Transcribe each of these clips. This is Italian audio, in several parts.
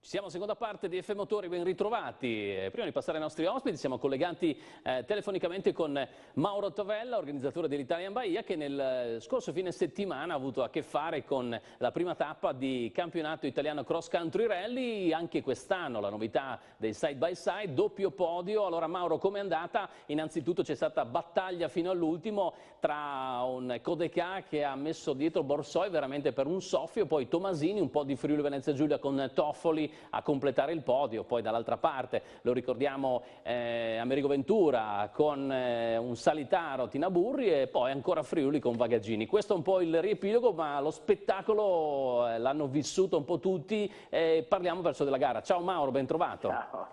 Siamo seconda parte di F Motori, ben ritrovati. Prima di passare ai nostri ospiti siamo collegati telefonicamente con Mauro Tovella, organizzatore dell'Italian Bahia, che nel scorso fine settimana ha avuto a che fare con la prima tappa di campionato italiano cross country rally. Anche quest'anno la novità dei side by side, doppio podio. Allora Mauro, com'è andata? Innanzitutto c'è stata battaglia fino all'ultimo tra un Codeca che ha messo dietro Borsoi veramente per un soffio, poi Tomasini, un po' di Friuli Venezia Giulia con Toffoli a completare il podio. Poi dall'altra parte lo ricordiamo Amerigo Ventura con un Salitaro, Tina Burri, e poi ancora Friuli con Vagaggini. Questo è un po' il riepilogo, ma lo spettacolo l'hanno vissuto un po' tutti. Parliamo verso della gara. Ciao Mauro, ben trovato.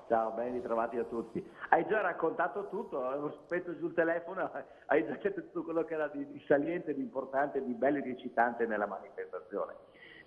Ciao, ben ritrovati a tutti. Hai già raccontato tutto, ho spento giù il telefono, hai già detto tutto quello che era di saliente, di importante, di bello e di eccitante nella manifestazione.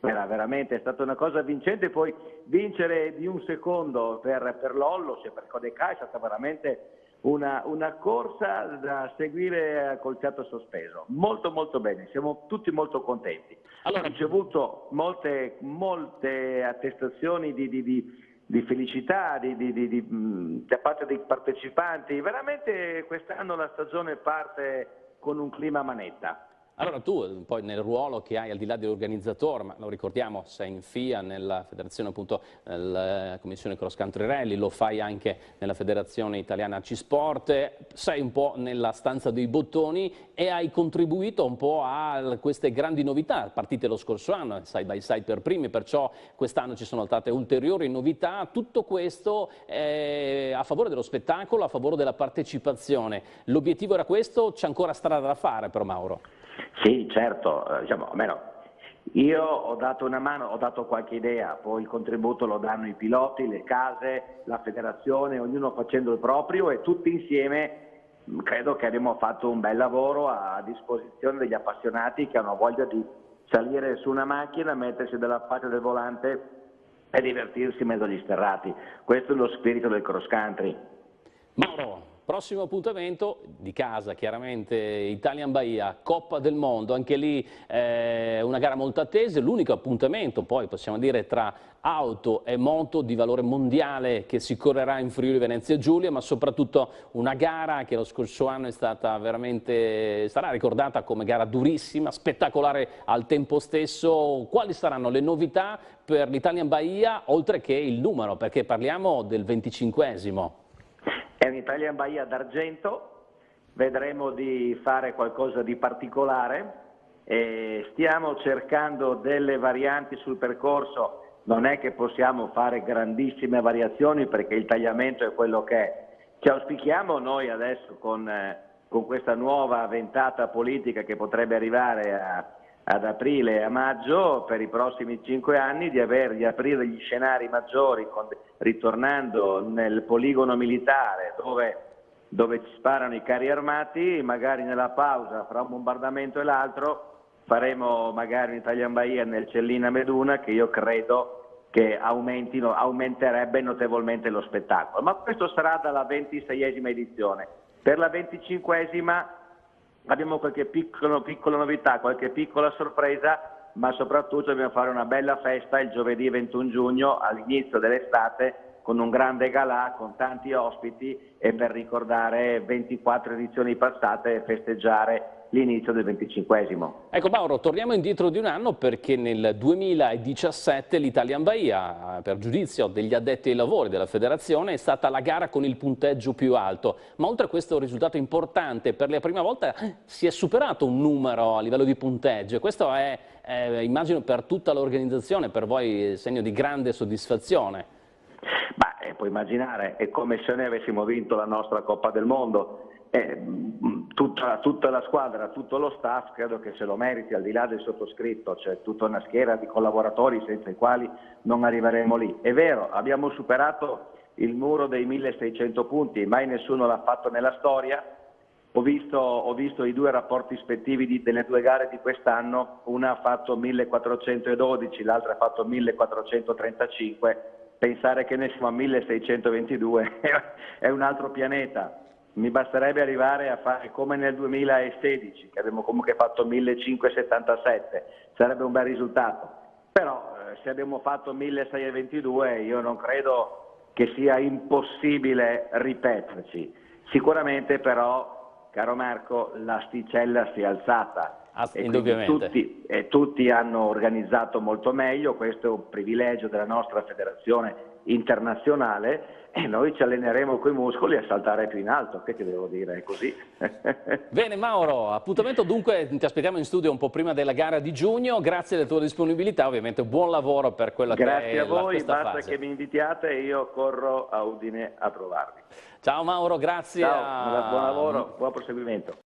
Era veramente stata una cosa vincente, poi vincere di un secondo per Lollo, cioè per Codeca, è stata veramente una corsa da seguire col fiato sospeso. Molto molto bene, siamo tutti molto contenti. Allora, ho ricevuto molte attestazioni di felicità da parte dei partecipanti. Veramente quest'anno la stagione parte con un clima manetta. Allora tu poi nel ruolo che hai al di là dell'organizzatore, ma lo ricordiamo, sei in FIA, nella federazione appunto, nella commissione cross country rally, lo fai anche nella federazione italiana C-Sport, sei un po' nella stanza dei bottoni e hai contribuito un po' a queste grandi novità partite lo scorso anno, side by side per primi, perciò quest'anno ci sono state ulteriori novità. Tutto questo è a favore dello spettacolo, a favore della partecipazione. L'obiettivo era questo, c'è ancora strada da fare però Mauro. Sì, certo, diciamo, almeno io ho dato una mano, ho dato qualche idea, poi il contributo lo danno i piloti, le case, la federazione, ognuno facendo il proprio, e tutti insieme credo che abbiamo fatto un bel lavoro a disposizione degli appassionati che hanno voglia di salire su una macchina, mettersi dalla parte del volante e divertirsi in mezzo agli sterrati. Questo è lo spirito del cross country. Mauro, prossimo appuntamento di casa, chiaramente Italian Bahia, Coppa del Mondo, anche lì una gara molto attesa, l'unico appuntamento poi possiamo dire tra auto e moto di valore mondiale che si correrà in Friuli Venezia Giulia, ma soprattutto una gara che lo scorso anno è stata veramente, sarà ricordata come gara durissima, spettacolare al tempo stesso. Quali saranno le novità per l'Italian Bahia, oltre che il numero, perché parliamo del 25esimo? È un Italian Bahia d'argento, vedremo di fare qualcosa di particolare, stiamo cercando delle varianti sul percorso, non è che possiamo fare grandissime variazioni perché il tagliamento è quello che è. Ci auspichiamo noi adesso con questa nuova ventata politica che potrebbe arrivare ad aprile e a maggio per i prossimi 5 anni di aprire gli scenari maggiori ritornando nel poligono militare dove ci sparano i carri armati, magari nella pausa fra un bombardamento e l'altro faremo magari un Italian Bahia nel Cellina Meduna che io credo che aumenterebbe notevolmente lo spettacolo, ma questo sarà dalla 26esima edizione. Per la 25esima abbiamo qualche piccola novità, qualche piccola sorpresa, ma soprattutto dobbiamo fare una bella festa il giovedì 21 giugno all'inizio dell'estate con un grande galà, con tanti ospiti e per ricordare 24 edizioni passate e festeggiare l'inizio del 25esimo. Ecco Mauro, torniamo indietro di un anno perché nel 2017 l'Italian Bahia, per giudizio degli addetti ai lavori della federazione, è stata la gara con il punteggio più alto, ma oltre a questo risultato importante, per la prima volta si è superato un numero a livello di punteggio e questo è immagino per tutta l'organizzazione, per voi segno di grande soddisfazione. Puoi immaginare, è come se noi avessimo vinto la nostra Coppa del Mondo. Tutta la squadra, tutto lo staff credo che se lo meriti, al di là del sottoscritto, c'è tutta una schiera di collaboratori senza i quali non arriveremo lì. È vero, abbiamo superato il muro dei 1600 punti, mai nessuno l'ha fatto nella storia. Ho visto i due rapporti ispettivi delle due gare di quest'anno, una ha fatto 1412, l'altra ha fatto 1435. Pensare che noi siamo a 1622 è un altro pianeta. Mi basterebbe arrivare a fare come nel 2016, che abbiamo comunque fatto 1577, sarebbe un bel risultato. Però se abbiamo fatto 1622 io non credo che sia impossibile ripeterci. Sicuramente però, caro Marco, l'asticella si è alzata e indubbiamente. tutti hanno organizzato molto meglio. Questo è un privilegio della nostra federazione internazionale e noi ci alleneremo coi muscoli a saltare più in alto, che ti devo dire, è così. Bene Mauro, appuntamento dunque, ti aspettiamo in studio un po' prima della gara di giugno, grazie della tua disponibilità, ovviamente buon lavoro per quella Grazie che a è voi, questa basta fase. che mi invitiate e io corro a Udine a trovarvi. Ciao Mauro, grazie. Ciao, buon lavoro, buon proseguimento.